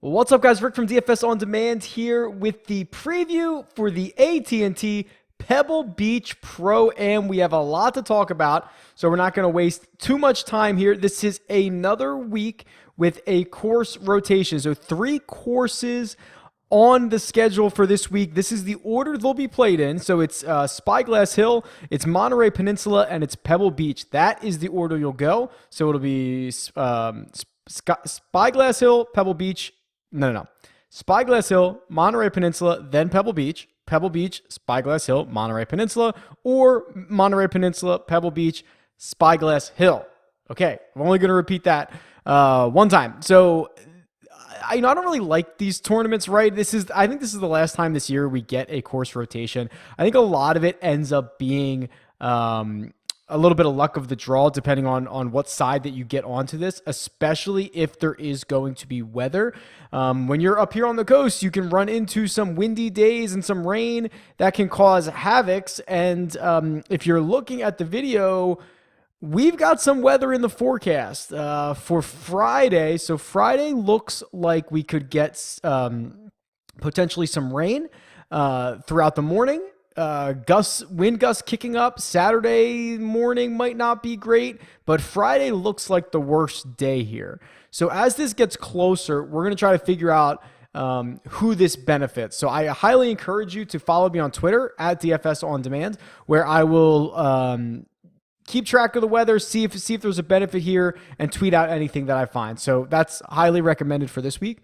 What's up, guys? Rick from DFS On Demand here with the preview for the AT&T Pebble Beach Pro-Am. We have a lot to talk about, so we're not going to waste too much time here. This is another week with a course rotation. So 3 courses on the schedule for this week. This is the order they'll be played in. So it's Spyglass Hill, it's Monterey Peninsula, and it's Pebble Beach. That is the order you'll go. So it'll be Spyglass Hill, Pebble Beach. No. Spyglass Hill, Monterey Peninsula, then Pebble Beach. Pebble Beach, Spyglass Hill, Monterey Peninsula, or Monterey Peninsula, Pebble Beach, Spyglass Hill. Okay, I'm only going to repeat that one time. So I don't really like these tournaments, right? I think this is the last time this year we get a course rotation. I think a lot of it ends up being a little bit of luck of the draw, depending on what side that you get onto this, especially if there is going to be weather. When you're up here on the coast, you can run into some windy days and some rain that can cause havocs. And if you're looking at the video, we've got some weather in the forecast for Friday. So Friday looks like we could get potentially some rain throughout the morning. Wind gusts kicking up. Saturday morning might not be great, but Friday looks like the worst day here. So as this gets closer, we're going to try to figure out who this benefits. So I highly encourage you to follow me on Twitter at DFS On Demand, where I will keep track of the weather, see if there's a benefit here, and tweet out anything that I find. So that's highly recommended for this week.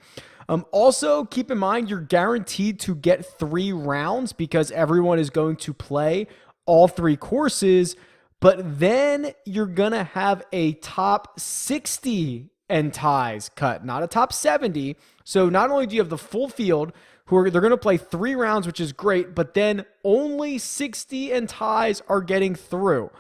Also, keep in mind, you're guaranteed to get 3 rounds because everyone is going to play all 3 courses, but then you're going to have a top 60 and ties cut, not a top 70. So not only do you have the full field, they're going to play 3 rounds, which is great, but then only 60 and ties are getting through.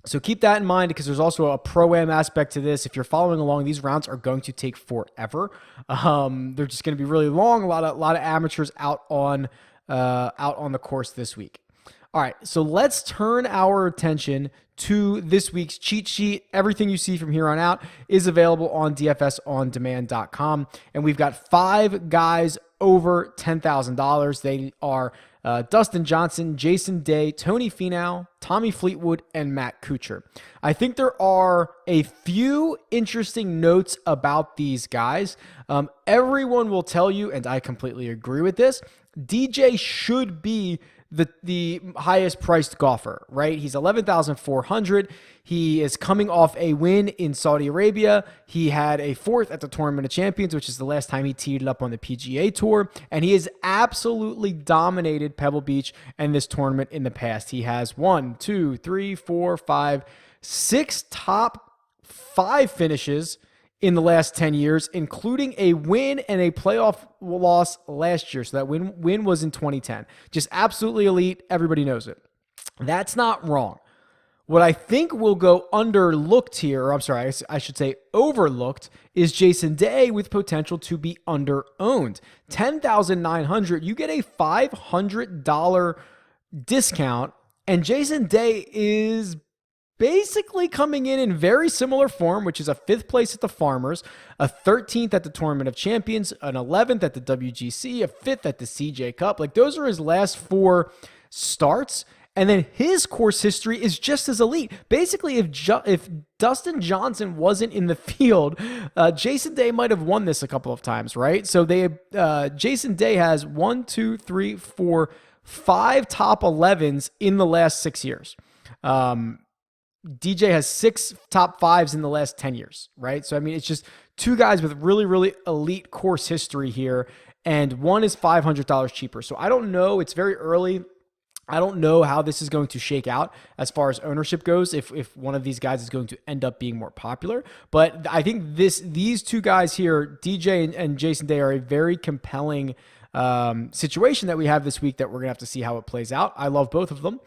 So keep that in mind because there's also a pro-am aspect to this. If you're following along, these rounds are going to take forever. They're just going to be really long. A lot of amateurs out on the course this week. All right, so let's turn our attention to this week's cheat sheet. Everything you see from here on out is available on dfsondemand.com, and we've got 5 guys over $10,000. They are Dustin Johnson, Jason Day, Tony Finau, Tommy Fleetwood, and Matt Kuchar. I think there are a few interesting notes about these guys. Everyone will tell you, and I completely agree with this, DJ should be the highest priced golfer, right? He's 11,400. He is coming off a win in Saudi Arabia. He had a 4th at the Tournament of Champions, which is the last time he teed it up on the PGA Tour. And he has absolutely dominated Pebble Beach and this tournament in the past. He has 6 top 5 finishes in the last 10 years, including a win and a playoff loss last year. So that win was in 2010. Just absolutely elite. Everybody knows it. That's not wrong. What I think will go underlooked here, or I'm sorry, I should say overlooked, is Jason Day with potential to be under-owned. $10,900, you get a $500 discount, and Jason Day is basically coming in very similar form, which is a 5th place at the Farmers, a 13th at the Tournament of Champions, an 11th at the WGC, a 5th at the CJ Cup. Like, those are his last 4 starts. And then his course history is just as elite. Basically, if Dustin Johnson wasn't in the field, Jason Day might have won this a couple of times, right? So Jason Day has 5 top 11s in the last 6 years. DJ has 6 top 5s in the last 10 years, right? So, I mean, it's just 2 guys with really, really elite course history here, and one is $500 cheaper. So I don't know. It's very early. I don't know how this is going to shake out as far as ownership goes, if one of these guys is going to end up being more popular. But I think these 2 guys here, DJ and Jason Day, are a very compelling situation that we have this week that we're going to have to see how it plays out. I love both of them.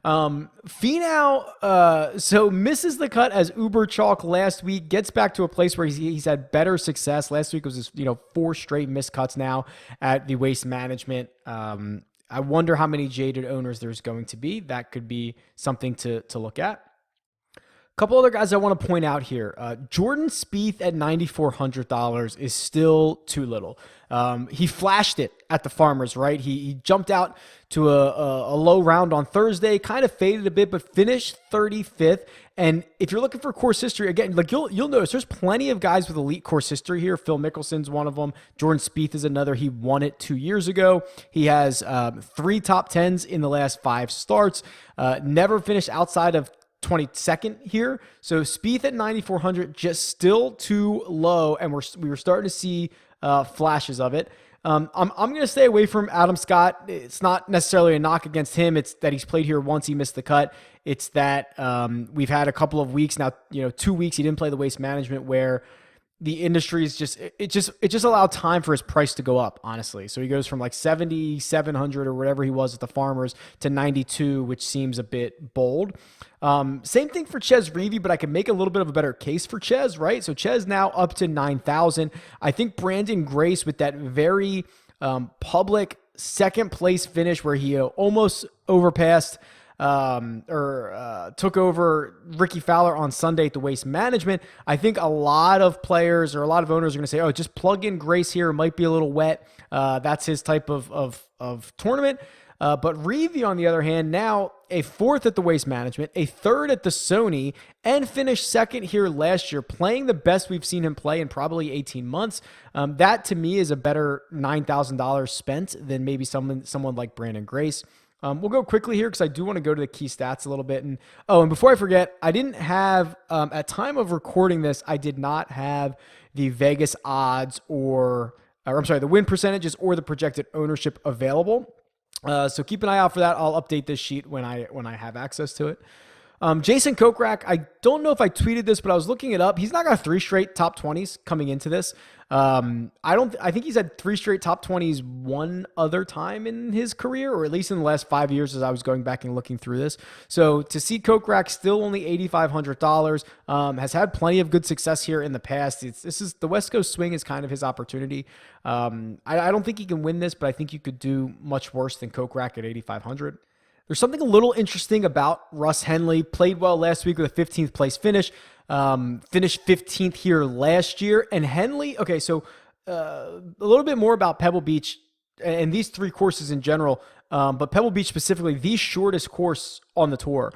Finau, so misses the cut as uber chalk last week, gets back to a place where he's had better success. Last week was his, 4 straight missed cuts now at the Waste Management. I wonder how many jaded owners there's going to be. That could be something to look at. Couple other guys I want to point out here. Jordan Spieth at $9,400 is still too little. He flashed it at the Farmers, right? He jumped out to a low round on Thursday, kind of faded a bit, but finished 35th. And if you're looking for course history, again, like you'll notice there's plenty of guys with elite course history here. Phil Mickelson's one of them. Jordan Spieth is another. He won it 2 years ago. He has 3 top 10s in the last 5 starts. Never finished outside of 22nd here. So Spieth at 9,400, just still too low, and we were starting to see flashes of it. I'm going to stay away from Adam Scott. It's not necessarily a knock against him. It's that he's played here once. He missed the cut. It's that we've had a couple of weeks now, 2 weeks he didn't play the Waste Management, where the industry is just allowed time for his price to go up, honestly. So he goes from like 7,700 or whatever he was at the Farmers to 92, which seems a bit bold. Same thing for Ches Reavie, but I can make a little bit of a better case for Ches, right? So Ches now up to 9,000. I think Brandon Grace, with that very public second place finish where he almost overpassed took over Ricky Fowler on Sunday at the Waste Management. I think a lot of players or a lot of owners are going to say, oh, just plug in Grace here. It might be a little wet. That's his type of tournament. But Reavie, on the other hand, now a 4th at the Waste Management, a 3rd at the Sony, and finished 2nd here last year, playing the best we've seen him play in probably 18 months. That to me is a better $9,000 spent than maybe someone like Brandon Grace. We'll go quickly here because I do want to go to the key stats a little bit. And before I forget, I didn't have, at time of recording this, I did not have the Vegas odds or the win percentages or the projected ownership available. So keep an eye out for that. I'll update this sheet when I have access to it. Jason Kokrak, I don't know if I tweeted this, but I was looking it up. He's not got 3 straight top 20s coming into this. I think he's had 3 straight top 20s one other time in his career, or at least in the last 5 years as I was going back and looking through this. So to see Kokrak still only $8,500, has had plenty of good success here in the past. This is the West Coast swing is kind of his opportunity. I don't think he can win this, but I think you could do much worse than Kokrak at 8,500. There's something a little interesting about Russ Henley. Played well last week with a 15th place finish. Finished 15th here last year. And Henley, okay, so a little bit more about Pebble Beach and these 3 courses in general. But Pebble Beach specifically, the shortest course on the tour.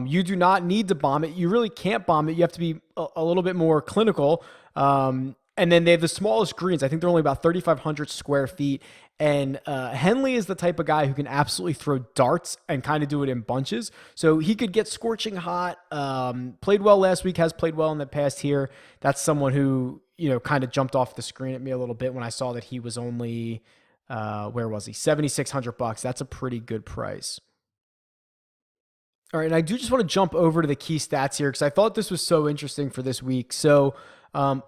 You do not need to bomb it. You really can't bomb it. You have to be a little bit more clinical. And then they have the smallest greens. I think they're only about 3,500 square feet. And Henley is the type of guy who can absolutely throw darts and kind of do it in bunches. So he could get scorching hot. Played well last week, has played well in the past here. That's someone who, kind of jumped off the screen at me a little bit when I saw that he was only, where was he? $7,600. That's a pretty good price. All right, and I do just want to jump over to the key stats here because I thought this was so interesting for this week. So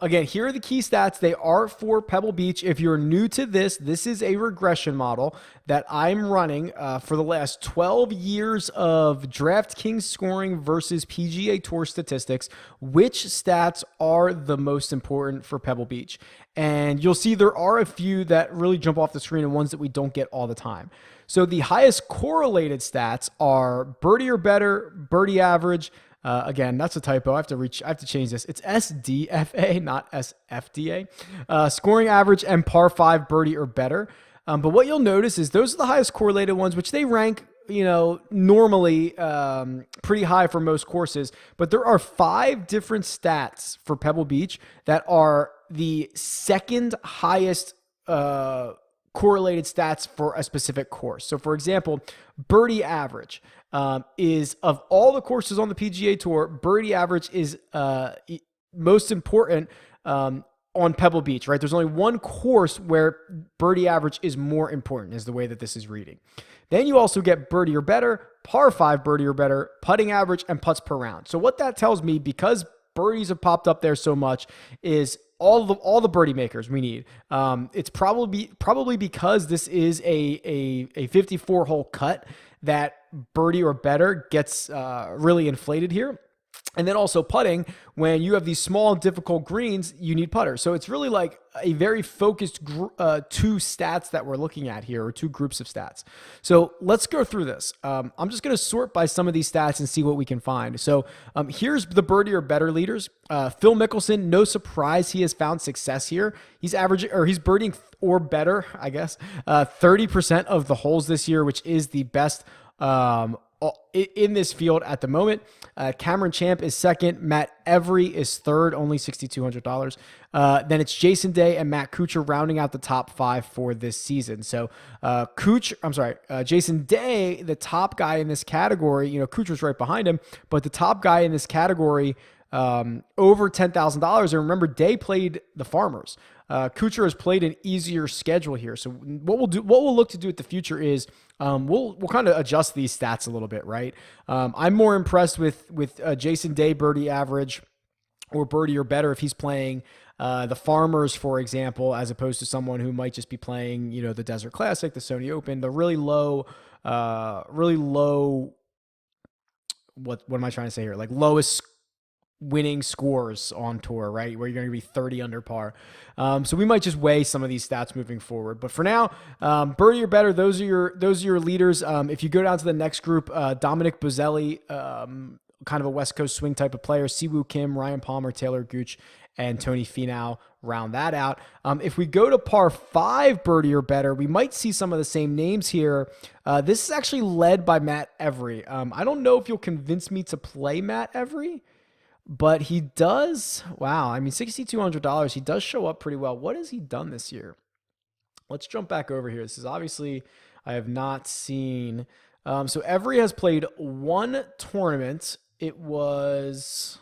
again, here are the key stats. They are for Pebble Beach. If you're new to this is a regression model that I'm running for the last 12 years of DraftKings scoring versus PGA Tour statistics. Which stats are the most important for Pebble Beach? And you'll see there are a few that really jump off the screen and ones that we don't get all the time. So the highest correlated stats are birdie or better, birdie average. Again, that's a typo. I have to change this. It's SDFA, not SFDA. Scoring average and par 5 birdie or better. But what you'll notice is those are the highest correlated ones, which they rank, normally pretty high for most courses. But there are 5 different stats for Pebble Beach that are the second highest correlated stats for a specific course. So for example, birdie average is, of all the courses on the PGA Tour, birdie average is most important on Pebble Beach, right? There's only one course where birdie average is more important, is the way that this is reading. Then you also get birdie or better, par 5 birdie or better, putting average, and putts per round. So what that tells me, because birdies have popped up there so much, is all the birdie makers we need. It's probably because this is a 54 hole cut that birdie or better gets really inflated here. And then also putting, when you have these small, difficult greens, you need putters. So it's really like a very focused two stats that we're looking at here, or two groups of stats. So let's go through this. I'm just going to sort by some of these stats and see what we can find. So here's the birdie or better leaders. Phil Mickelson, no surprise, he has found success here. He's averaging, or he's birding or better, I guess, 30% of the holes this year, which is the best in this field at the moment. Cameron Champ is second. Matt Every is third, only $6,200. Then it's Jason Day and Matt Kuchar rounding out the top 5 for this season. So Jason Day, the top guy in this category, Kuchar's right behind him, but the top guy in this category, over $10,000. And remember, Day played the Farmers. Kuchar has played an easier schedule here. So what we'll look to do at the future is we'll kind of adjust these stats a little bit, right? I'm more impressed with Jason Day birdie average or birdie or better if he's playing the Farmers, for example, as opposed to someone who might just be playing, the Desert Classic, the Sony Open, the really low. What am I trying to say here? Like lowest winning scores on tour, right? Where you're going to be 30 under par. So we might just weigh some of these stats moving forward. But for now, birdie or better, those are your leaders. If you go down to the next group, Dominic Bozzelli, kind of a West Coast swing type of player, Siwoo Kim, Ryan Palmer, Taylor Gooch, and Tony Finau round that out. If we go to par 5 birdie or better, we might see some of the same names here. This is actually led by Matt Every. I don't know if you'll convince me to play Matt Every, but he does. Wow. I mean, $6,200. He does show up pretty well. What has he done this year? Let's jump back over here. This is obviously, I have not seen. So Every has played one tournament. It was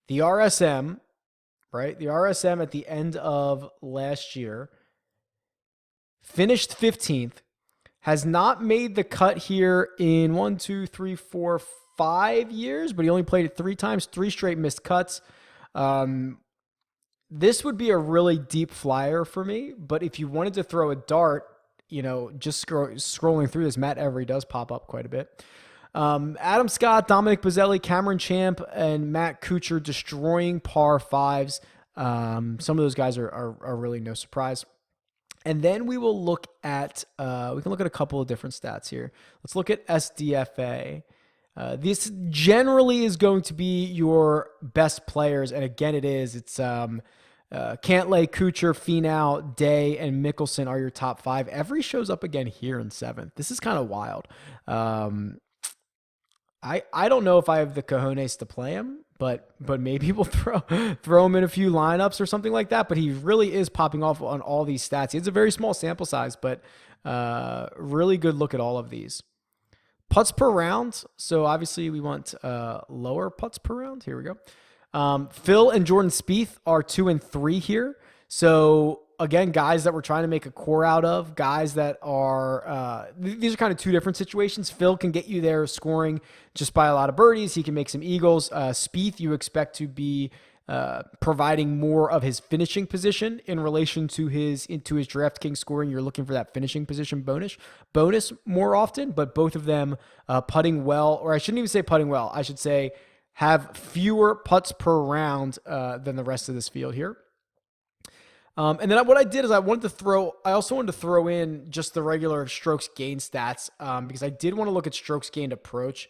the RSM, right? The RSM at the end of last year. Finished 15th. Has not made the cut here in 5 years, but he only played it 3 times, 3 straight missed cuts. This would be a really deep flyer for me, but if you wanted to throw a dart, just scrolling through this, Matt Every does pop up quite a bit. Adam Scott, Dominic Bozzelli, Cameron Champ, and Matt Kuchar destroying par 5s. Some of those guys are really no surprise. And then we will look at, we can look at a couple of different stats here. Let's look at SDFA. This generally is going to be your best players. And again, it is. It's Cantlay, Kuchar, Finau, Day, and Mickelson are your top 5. Every shows up again here in 7th. This is kind of wild. I don't know if I have the cojones to play him, but maybe we'll throw him in a few lineups or something like that. But he really is popping off on all these stats. He has a very small sample size, but really good look at all of these. Putts per round. So obviously we want lower putts per round. Here we go. Phil and Jordan Spieth are 2 and 3 here. So again, guys that we're trying to make a core out of, guys that are, these are kind of 2 different situations. Phil can get you there scoring just by a lot of birdies. He can make some eagles. Spieth, you expect to be providing more of his finishing position in relation to his DraftKings scoring. You're looking for that finishing position bonus more often, but both of them putting well, or I shouldn't even say putting well. I should say have fewer putts per round than the rest of this field here. And then what I did is I also wanted to throw in just the regular strokes gained stats because I did want to look at strokes gained approach.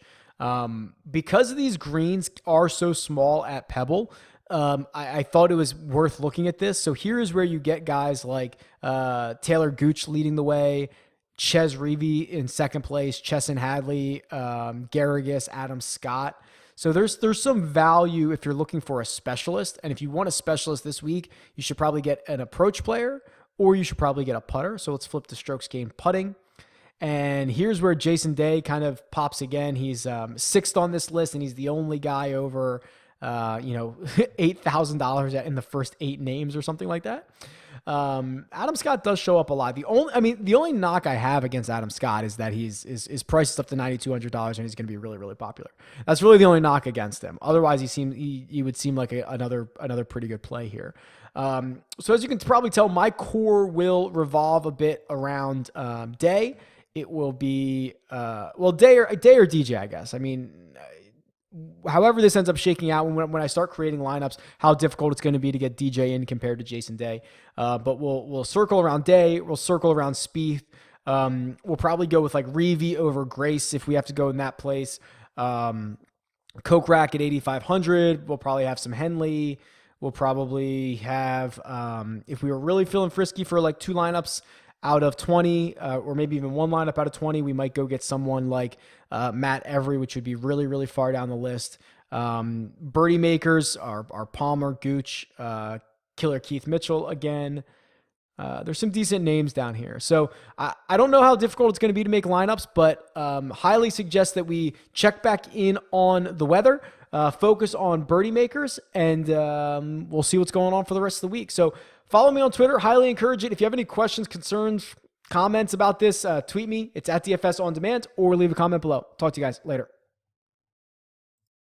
Because these greens are so small at Pebble, I thought it was worth looking at this. So here is where you get guys like Taylor Gooch leading the way, Ches Reavie in second place, Chesson Hadley, Garrigus, Adam Scott. So there's some value if you're looking for a specialist. And if you want a specialist this week, you should probably get an approach player or you should probably get a putter. So let's flip to strokes gained putting. And here's where Jason Day kind of pops again. He's 6th on this list, and he's the only guy over, $8,000 in the first 8 names or something like that. Adam Scott does show up a lot. The only knock I have against Adam Scott is that his price is up to $9,200 and he's going to be really, really popular. That's really the only knock against him. Otherwise, he would seem like another pretty good play here. So as you can probably tell, my core will revolve a bit around Day. It will be Day or DJ, I guess. I mean, however this ends up shaking out when I start creating lineups, how difficult it's going to be to get DJ in compared to Jason Day. But we'll circle around Day. We'll circle around Spieth. We'll probably go with like Reavie over Grace if we have to go in that place. Coke Rack at 8,500. We'll probably have some Henley. We'll probably have, if we were really feeling frisky for like 2 lineups out of 20, or maybe even 1 lineup out of 20, we might go get someone like Matt Every, which would be really, really far down the list. Birdie makers are Palmer, Gooch, Killer Keith Mitchell again. There's some decent names down here. So I don't know how difficult it's going to be to make lineups, but highly suggest that we check back in on the weather, focus on birdie makers, and we'll see what's going on for the rest of the week. So follow me on Twitter. Highly encourage it. If you have any questions, concerns, comments about this, tweet me. It's at DFS On Demand, or leave a comment below. Talk to you guys later.